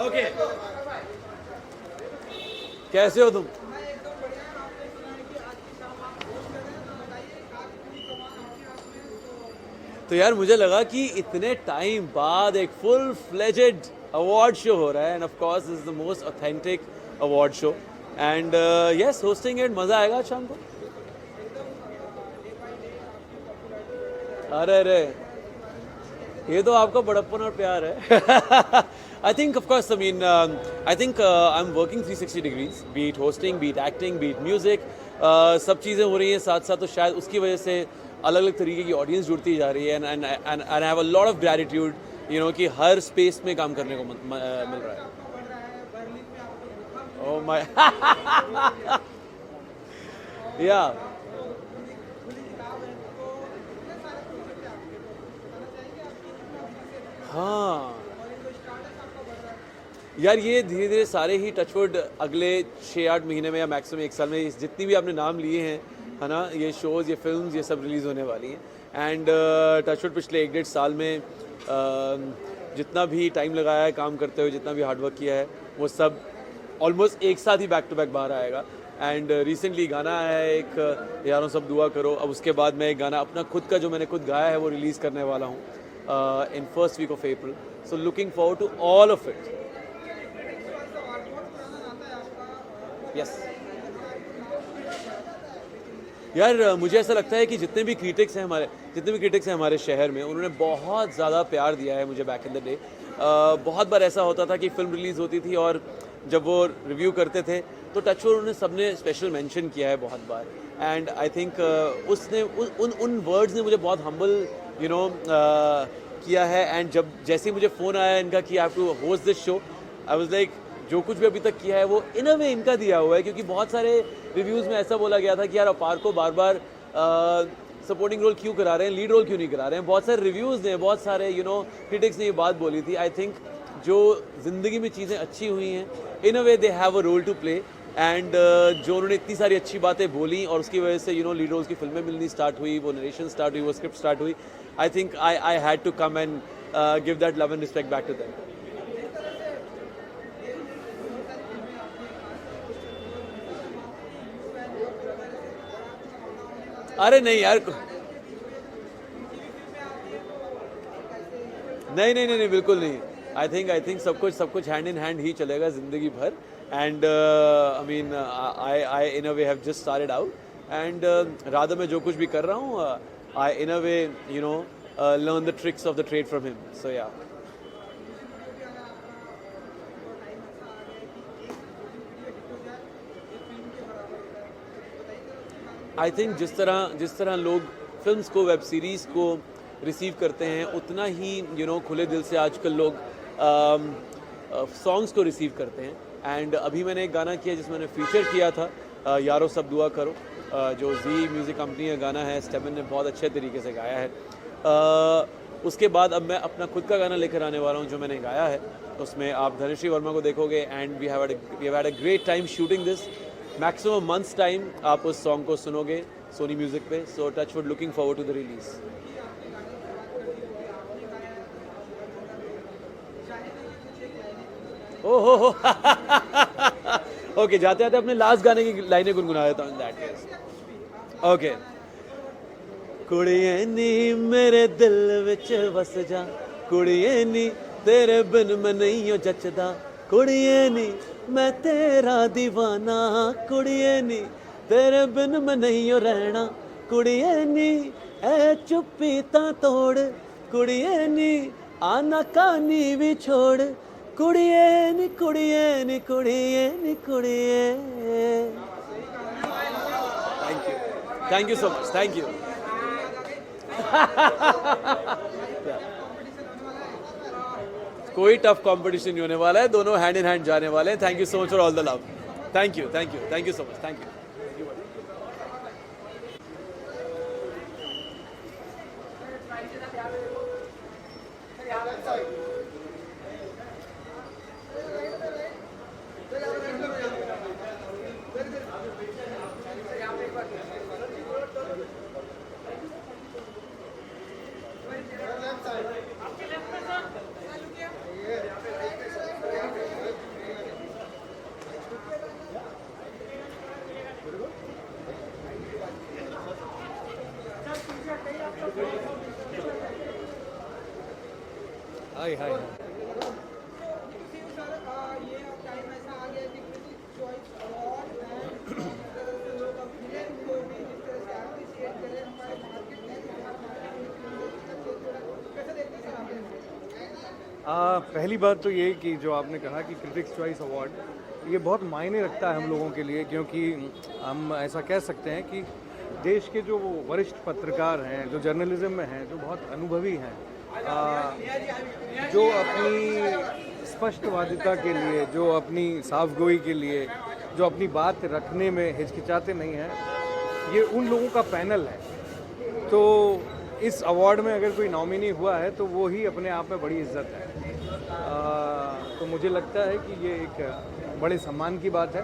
Okay, कैसे हो तुम? तो यार मुझे लगा कि इतने टाइम बाद एक फुल फ्लेजेड अवार्ड शो हो रहा है, end of course this is the most authentic award show, and yes, hosting it, मज़ा आएगा आज शाम को। अरे अरे, ये तो आपका बड़प्पन और प्यार है। I think, of course, I mean, I think I'm working 360 degrees, be it hosting, be it acting, be it music, सब चीज़ें हो रही हैं साथ साथ, तो शायद उसकी वजह से अलग अलग तरीके की ऑडियंस जुड़ती जा रही है, and I have a lot of gratitude, you know, कि हर स्पेस में काम करने को मिल रहा है। Oh my, yeah. हाँ यार, ये धीरे धीरे सारे ही टचवुड अगले 6-8 महीने में या मैक्सिमम 1 साल में जितनी भी आपने नाम लिए हैं, है ना, ये शोज़, ये फिल्म्स, ये सब रिलीज़ होने वाली हैं। एंड टचवुड पिछले 1-1.5 साल में जितना भी टाइम लगाया है काम करते हुए, जितना भी हार्डवर्क किया है, वो सब ऑलमोस्ट एक साथ ही बैक टू बैक बाहर आएगा। एंड रिसेंटली गाना आया है एक, यारों सब दुआ करो। अब उसके बाद मैं एक गाना अपना खुद का जो मैंने खुद गाया है वो रिलीज़ करने वाला हूँ in first week of April. So looking forward to all of it. Yes यार, मुझे ऐसा लगता है कि जितने भी क्रिटिक्स हैं हमारे शहर में, उन्होंने बहुत ज़्यादा प्यार दिया है मुझे बैक इन द डे। बहुत बार ऐसा होता था कि फिल्म रिलीज़ होती थी और जब वो रिव्यू करते थे तो टचवुड उन्होंने सबने स्पेशल मेंशन किया है बहुत बार। एंड आई थिंक उसने उन वर्ड्स ने मुझे बहुत हम्बल किया है। एंड जब जैसे ही मुझे फ़ोन आया इनका कि I have to host this show, I was like, जो कुछ भी अभी तक किया है वो इन अ वे इनका दिया हुआ है, क्योंकि बहुत सारे रिव्यूज़ में ऐसा बोला गया था कि यार अपार को बार बार सपोर्टिंग रोल क्यों करा रहे हैं, लीड रोल क्यों नहीं करा रहे हैं। बहुत सारे रिव्यूज़ ने, बहुत सारे क्रिटिक्स ने ये बात बोली थी। आई थिंक जो ज़िंदगी में चीज़ें अच्छी हुई हैं, in a way they have a role to play. And जो उन्होंने इतनी सारी अच्छी बातें बोली और उसकी वजह से लीड रोल्स की फिल्में मिलनी स्टार्ट हुई, वो नरेशन स्टार्ट हुई, वो स्क्रिप्ट स्टार्ट हुई। I think I had to come and give that love and respect back to them. अरे नहीं यार, नहीं, बिल्कुल नहीं। आई थिंक सब कुछ हैंड इन हैंड ही चलेगा ज़िंदगी भर। And I mean I in a way have just started out, and Radha मैं जो कुछ भी कर रहा हूँ, I in a way learn the tricks of the trade from him. So yeah, I think जिस तरह लोग फिल्म्स को, वेब सीरीज़ को रिसीव करते हैं, उतना ही खुले दिल से आजकल लोग सॉन्ग्स को रिसीव करते हैं। एंड अभी मैंने एक गाना किया जिसमें मैंने फीचर किया था, यारों सब दुआ करो, जो जी म्यूज़िक कंपनी का गाना है। स्टेमन ने बहुत अच्छे तरीके से गाया है। उसके बाद अब मैं अपना खुद का गाना लेकर आने वाला हूँ जो मैंने गाया है। उसमें आप धनश्री वर्मा को देखोगे, and we have had a great time shooting this. Maximum months time आप उस सॉन्ग को सुनोगे सोनी म्यूज़िक पे। So touchwood, looking forward to the release. ओहो हो, ओके, जाते जाते अपने लास्ट गाने की लाइनें गुनगुना देता हूँ। That case okay. कुड़िए नी मेरे दिल विच वस जा, कुड़िए नी तेरे बिन मैं नहीं हो जचदा, कुड़िए नी मैं तेरा दीवाना, कुड़िए नी तेरे बिन मैं नहीं रहना कुड़िए नी ऐ चुप्पी ता तोड़ कुड़िए नी आना कानी भी छोड़ कुड़िए नी कुड़िए नी कुड़िए नी कुड़िए। Thank you so much, thank you. कोई टफ कंपटीशन नहीं होने वाला है, दोनों हैंड इन हैंड जाने वाले हैं। Thank you so much for all the love. Thank you, thank you, thank you so much, thank you. Hi hi. पहली बात तो ये कि जो आपने कहा कि क्रिटिक्स चॉइस अवार्ड ये बहुत मायने रखता है हम लोगों के लिए, क्योंकि हम ऐसा कह सकते हैं कि देश के जो वरिष्ठ पत्रकार हैं, जो जर्नलिज्म में हैं, जो बहुत अनुभवी हैं, जो अपनी स्पष्टवादिता के लिए, जो अपनी साफगोई के लिए, जो अपनी बात रखने में हिचकिचाते नहीं हैं, ये उन लोगों का पैनल है। तो इस अवार्ड में अगर कोई नॉमिनी हुआ है तो वो ही अपने आप में बड़ी इज्जत है। तो मुझे लगता है कि ये एक बड़े सम्मान की बात है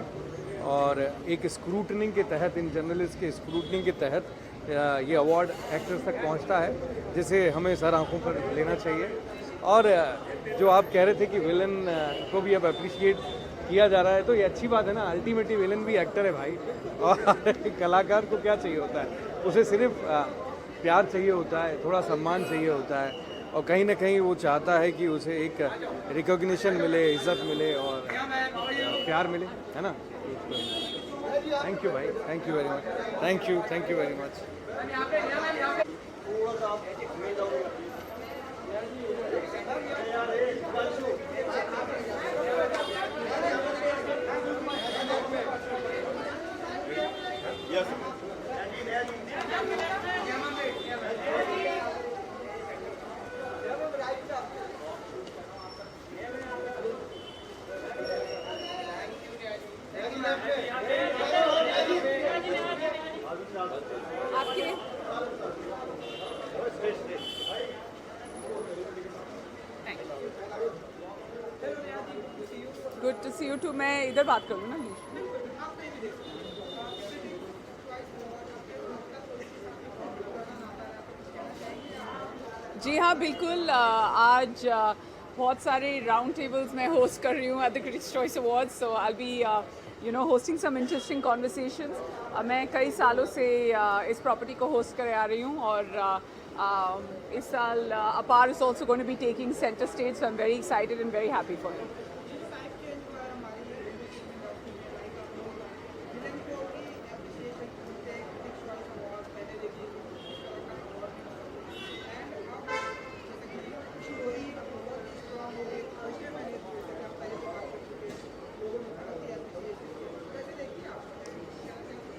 और एक स्क्रूटनिंग के तहत, इन जर्नलिस्ट के स्क्रूटनिंग के तहत ये अवार्ड एक्टर्स तक पहुंचता है, जिसे हमें सर आंखों पर लेना चाहिए। और जो आप कह रहे थे कि विलन को भी अब अप्रिशिएट किया जा रहा है, तो ये अच्छी बात है ना। अल्टीमेटली विलन भी एक्टर है भाई, और कलाकार को क्या चाहिए होता है? उसे सिर्फ प्यार चाहिए होता है, थोड़ा सम्मान चाहिए होता है, और कहीं ना कहीं वो चाहता है कि उसे एक रिकॉग्निशन मिले, इज्जत मिले और प्यार मिले, है ना। थैंक यू भाई, thank you very much, thank you very much. Good to see you too. मैं इधर बात करूँ ना। जी हाँ, बिल्कुल। आज बहुत सारे राउंड टेबल्स मैं होस्ट कर रही हूँ at the Critics Choice Awards, so I be hosting some interesting conversations. मैं कई सालों से इस प्रॉपर्टी को होस्ट कर आ रही हूँ, और इस साल अपार is also going to be taking center stage, so I'm very excited and very happy for it.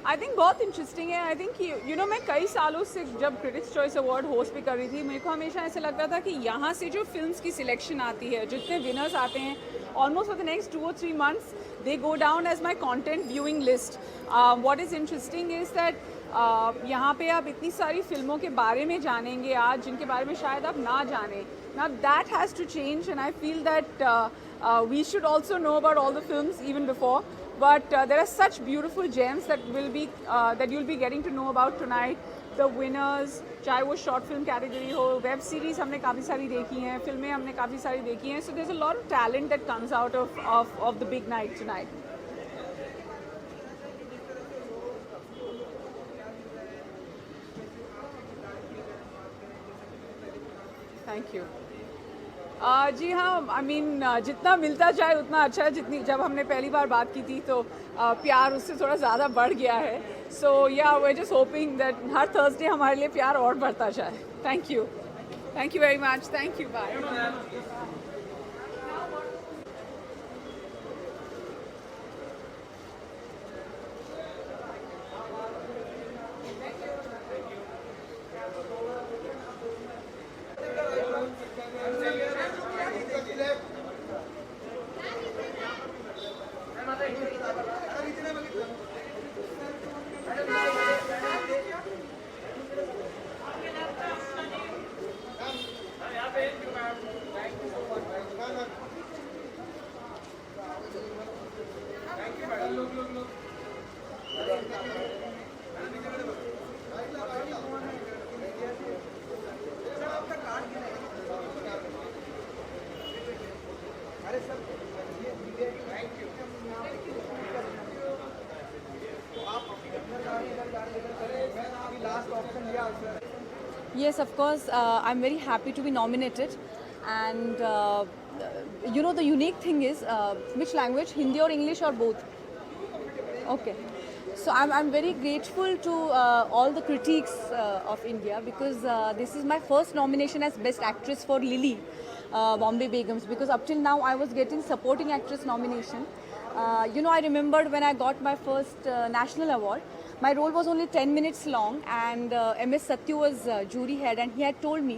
I think बहुत इंटरेस्टिंग है। आई थिंक मैं कई सालों से जब क्रिटिक्स चॉइस अवार्ड होस्ट भी कर रही थी, मेरे को हमेशा ऐसा लगता था कि यहाँ से जो फिल्म्स की सिलेक्शन आती है, जितने विनर्स आते हैं, almost for the next 2 or 3 months they go down as my content viewing list. What is interesting is that यहाँ पे आप इतनी सारी फिल्मों के बारे में जानेंगे आज, जिनके बारे में शायद आप ना जानें। Now that has to change, and I feel that we should also know about all the films even before. But there are such beautiful gems that you'll be getting to know about tonight. The winners, चाहे वो short film category हो, web series हमने काफ़ी सारी देखी हैं, फिल्में हमने काफ़ी सारी देखी हैं. So there's a lot of talent that comes out of the big night tonight. Thank you. जी हाँ, आई मीन जितना मिलता जाए उतना अच्छा है। जितनी जब हमने पहली बार बात की थी तो प्यार उससे थोड़ा ज़्यादा बढ़ गया है। So yeah we just hoping that हर थर्सडे हमारे लिए प्यार और बढ़ता जाए। Thank you very much, thank you, bye. Yes, of course. I'm very happy to be nominated, and you know the unique thing is which language, Hindi or English or both? Okay. So I'm very grateful to all the critics of India because this is my first nomination as Best Actress for Lily, Bombay Begums, because up till now I was getting supporting actress nomination. You know, I remembered when I got my first national award, my role was only 10 minutes long, and MS Satyu was jury head, and he had told me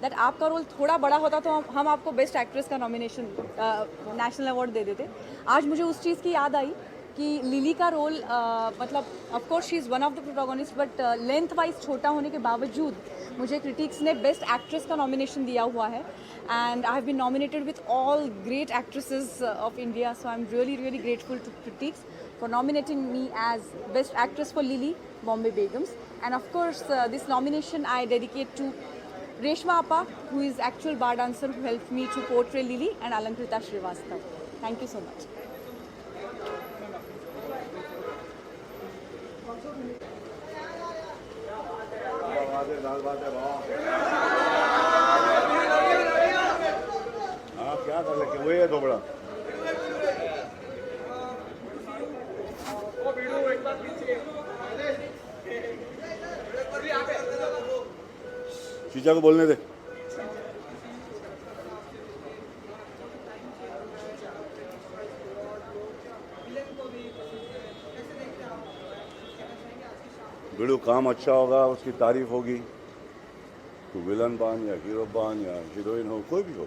that आपका role थोड़ा बड़ा होता तो हम आपको best actress का nomination national award दे देते। आज मुझे उस चीज़ की याद आई कि लिली का रोल मतलब of course she is one of the protagonist, but length wise छोटा होने के बावजूद मुझे क्रिटिक्स ने बेस्ट एक्ट्रेस का नॉमिनेशन दिया हुआ है, and I have been nominated with all great actresses of India. So I am really grateful to critics for nominating me as Best Actress for Lily, Bombay Begums. And of course, this nomination I dedicate to Reshma Appa, who is actual bar dancer who helped me to portray Lily, and Alankrita Srivastav. Thank you so much. हाँ क्या कर लेके वही है दोबड़ा शीशा को बोलने दे। Video काम अच्छा होगा, उसकी तारीफ होगी, तो विलन बन या हीरो बन या हीरोइन हो, कोई भी हो,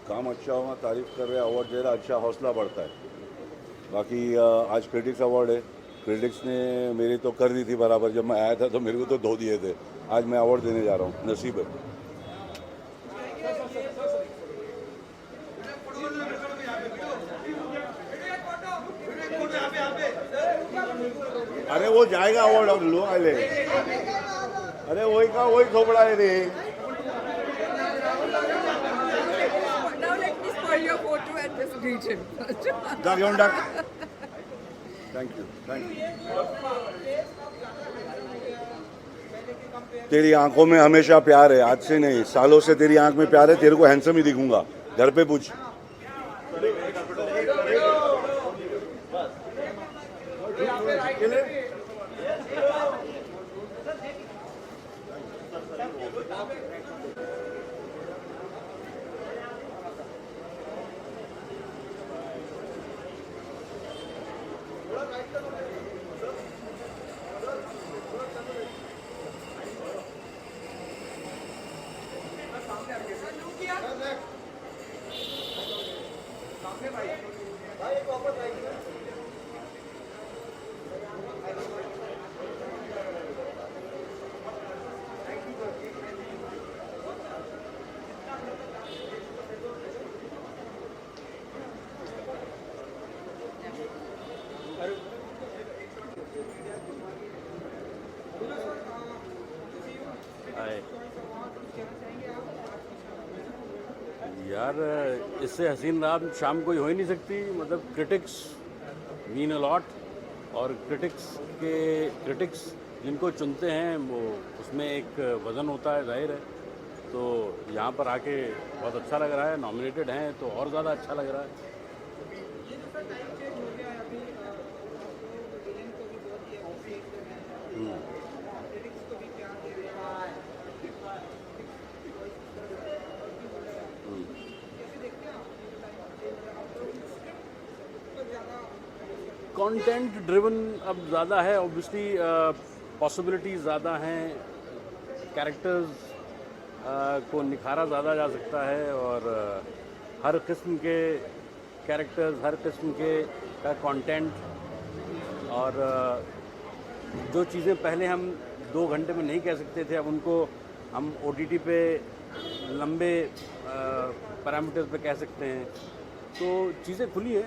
काम अच्छा होगा, तारीफ कर रहे, अवार्ड दे रहा, अच्छा हौसला बढ़ता है। बाकी आज क्रिटिक्स अवार्ड है, क्रिटिक्स ने मेरी तो कर दी थी बराबर, जब मैं आया था तो मेरे को तो धो दिए थे, आज मैं अवार्ड देने जा रहा हूँ, नसीब है। अरे वो जाएगा अवार्ड, और लो ले, अरे वही का वही थोपड़ा है रे। Now let me spoil your photo at this region. Thank you. तेरी आंखों में हमेशा प्यार है, आज से नहीं, सालों से तेरी आंख में प्यार है, तेरे को हैंडसम ही दिखूंगा, घर पे पूछ। यार इससे हसीन रात शाम कोई हो ही नहीं सकती। मतलब क्रिटिक्स मीन अ लॉट, और क्रिटिक्स जिनको चुनते हैं वो उसमें एक वज़न होता है, जाहिर है। तो यहाँ पर आके बहुत अच्छा लग रहा है, नॉमिनेटेड हैं तो और ज़्यादा अच्छा लग रहा है। कंटेंट ड्रिवन अब ज़्यादा है, ऑब्वियसली पॉसिबिलिटीज़ ज़्यादा हैं, कैरेक्टर्स को निखारा ज़्यादा जा सकता है और हर किस्म के कैरेक्टर्स, हर किस्म के का कंटेंट और जो चीज़ें पहले हम 2 घंटे में नहीं कह सकते थे, अब उनको हम OTT पे लंबे पैरामीटर्स पे कह सकते हैं। तो चीज़ें खुली है,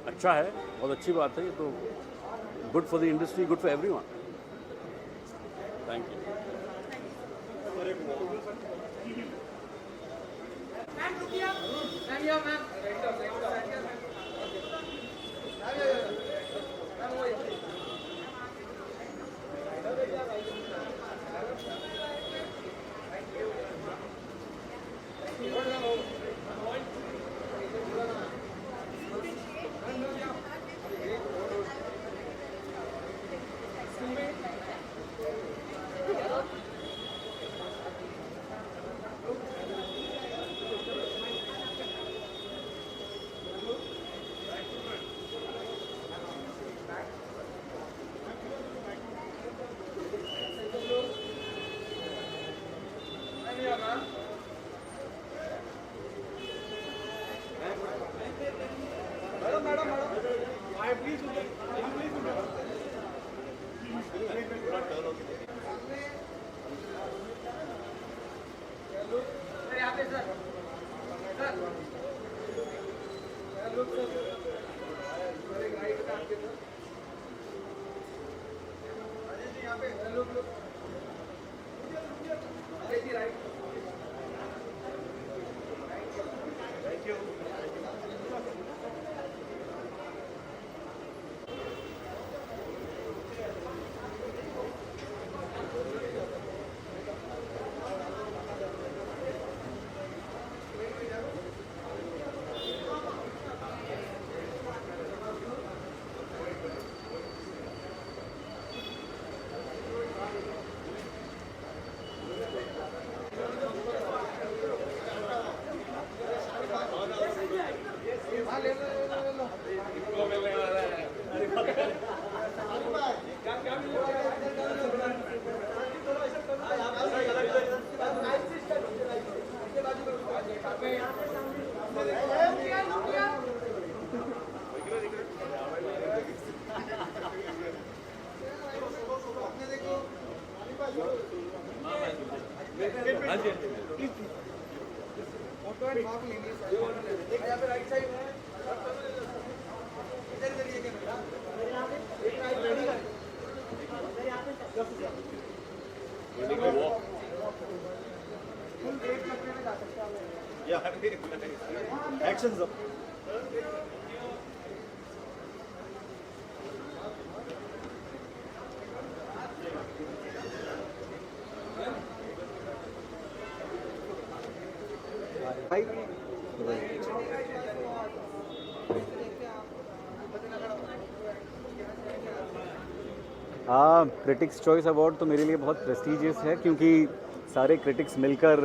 अच्छा है, बहुत अच्छी बात है। ये तो good for the industry, good for everyone. Thank you. Actions up. Critics choice award तो मेरे लिए बहुत प्रेस्टीजियस है, क्योंकि सारे क्रिटिक्स मिलकर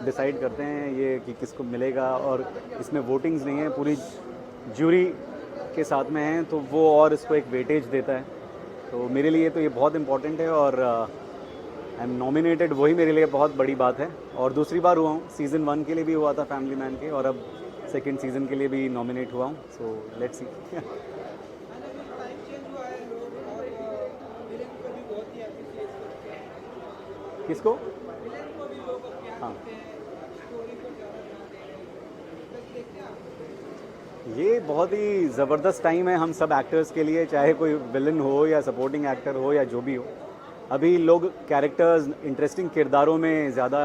डिसाइड करते हैं ये कि किसको मिलेगा, और इसमें वोटिंग्स नहीं है, पूरी ज्यूरी के साथ में हैं, तो वो और इसको एक वेटेज देता है। तो मेरे लिए तो ये बहुत इम्पोर्टेंट है, और आई एम नॉमिनेटेड, वही मेरे लिए बहुत बड़ी बात है। और दूसरी बार हुआ हूँ, सीज़न 1 के लिए भी हुआ था फैमिली मैन के, और अब सेकंड सीज़न के लिए भी नॉमिनेट हुआ हूँ। So let's see. किसको? हाँ, ये बहुत ही ज़बरदस्त टाइम है हम सब एक्टर्स के लिए, चाहे कोई विलन हो या सपोर्टिंग एक्टर हो या जो भी हो। अभी लोग कैरेक्टर्स, इंटरेस्टिंग किरदारों में ज़्यादा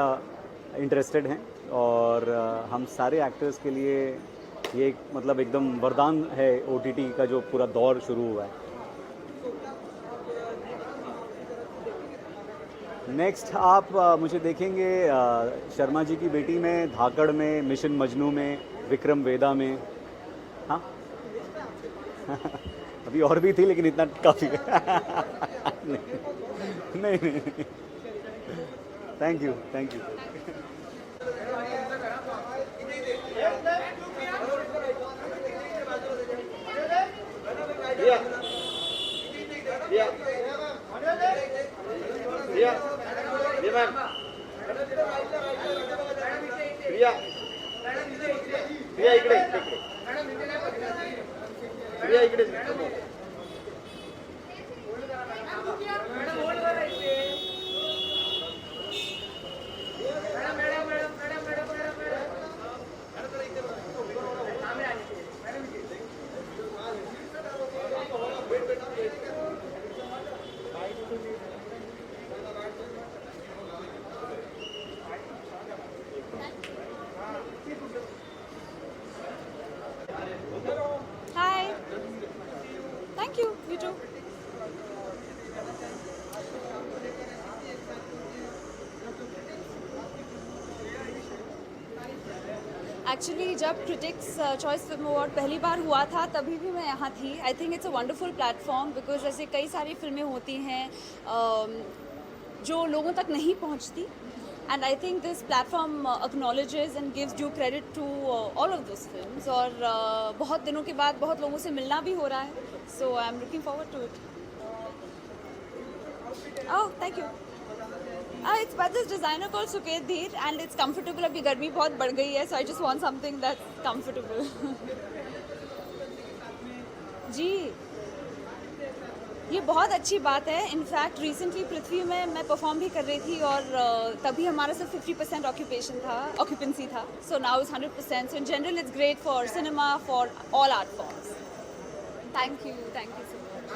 इंटरेस्टेड हैं, और हम सारे एक्टर्स के लिए ये एक मतलब एकदम वरदान है OTT का जो पूरा दौर शुरू हुआ है। नेक्स्ट आप मुझे देखेंगे शर्मा जी की बेटी में, धाकड़ में, मिशन मजनू में, विक्रम वेदा में। हाँ अभी और भी थी लेकिन इतना काफ़ी है। नहीं नहीं, thank you thank you. Hi. Thank you. You too. Actually जब क्रिटिक्स चॉइस फिल्म अवार्ड पहली बार हुआ था तभी भी मैं यहाँ थी। I think it's a wonderful platform because ऐसे कई सारी फिल्में होती हैं जो लोगों तक नहीं पहुँचती, and I think this platform acknowledges and gives due credit to all of this films. और बहुत दिनों के बाद बहुत लोगों से मिलना भी हो रहा है, so I am looking forward to it. Oh thank you. It's by this designer called Suket Dheer and it's comfortable. अभी गर्मी बहुत बढ़ गई है, so I just want something that's comfortable. जी, ये बहुत अच्छी बात है। इनफैक्ट रिसेंटली पृथ्वी में मैं परफॉर्म भी कर रही थी और तभी हमारा सिर्फ 50% ऑक्यूपेंसी था। So now it's 100%. So in general it's great for cinema, for all art forms. Thank you so much.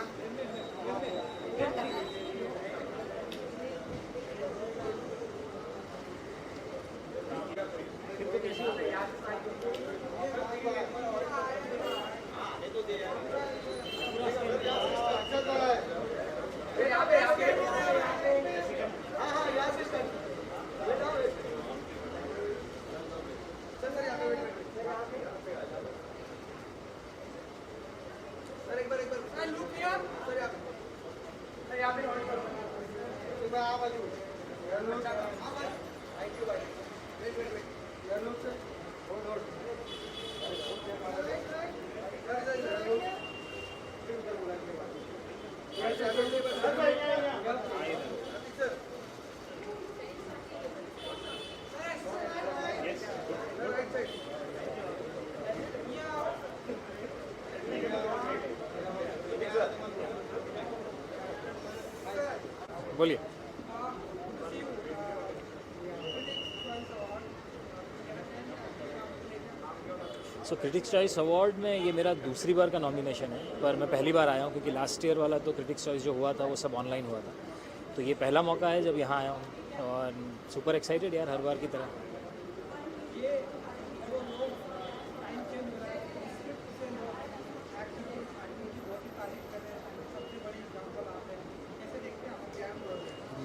बोलिए। सो क्रिटिक्स चॉइस अवार्ड में ये मेरा दूसरी बार का नॉमिनेशन है, पर मैं पहली बार आया हूँ क्योंकि लास्ट ईयर वाला तो क्रिटिक्स चॉइस जो हुआ था वो सब ऑनलाइन हुआ था। तो ये पहला मौका है जब यहाँ आया हूँ और सुपर एक्साइटेड यार, हर बार की तरह।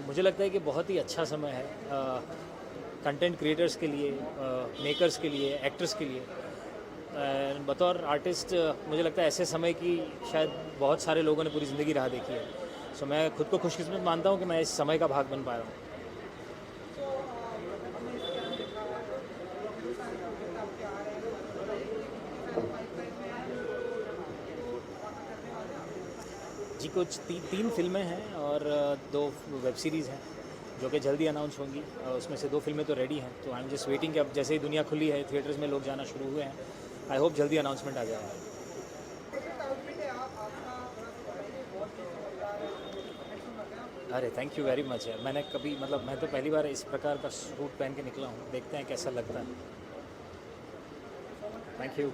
मुझे लगता है कि बहुत ही अच्छा समय है कंटेंट क्रिएटर्स के लिए, मेकर्स के लिए, एक्टर्स के लिए। बतौर आर्टिस्ट मुझे लगता है ऐसे समय की शायद बहुत सारे लोगों ने पूरी ज़िंदगी राह देखी है। सो मैं खुद को खुशकिस्मत मानता हूँ कि मैं इस समय का भाग बन पाया हूँ। जी कुछ तीन फिल्में हैं और 2 वेब सीरीज़ हैं जो कि जल्दी अनाउंस होंगी। उसमें से 2 फिल्में तो रेडी हैं, तो आई एम जस्ट वेटिंग कि अब जैसे ही दुनिया खुली है, थिएटर्स में लोग जाना शुरू हुए हैं, आई होप जल्दी अनाउंसमेंट आ जाएगा। अरे थैंक यू वेरी मच यार। मैं तो पहली बार इस प्रकार का सूट पहन के निकला हूँ, देखते हैं कैसा लगता है। Thank you.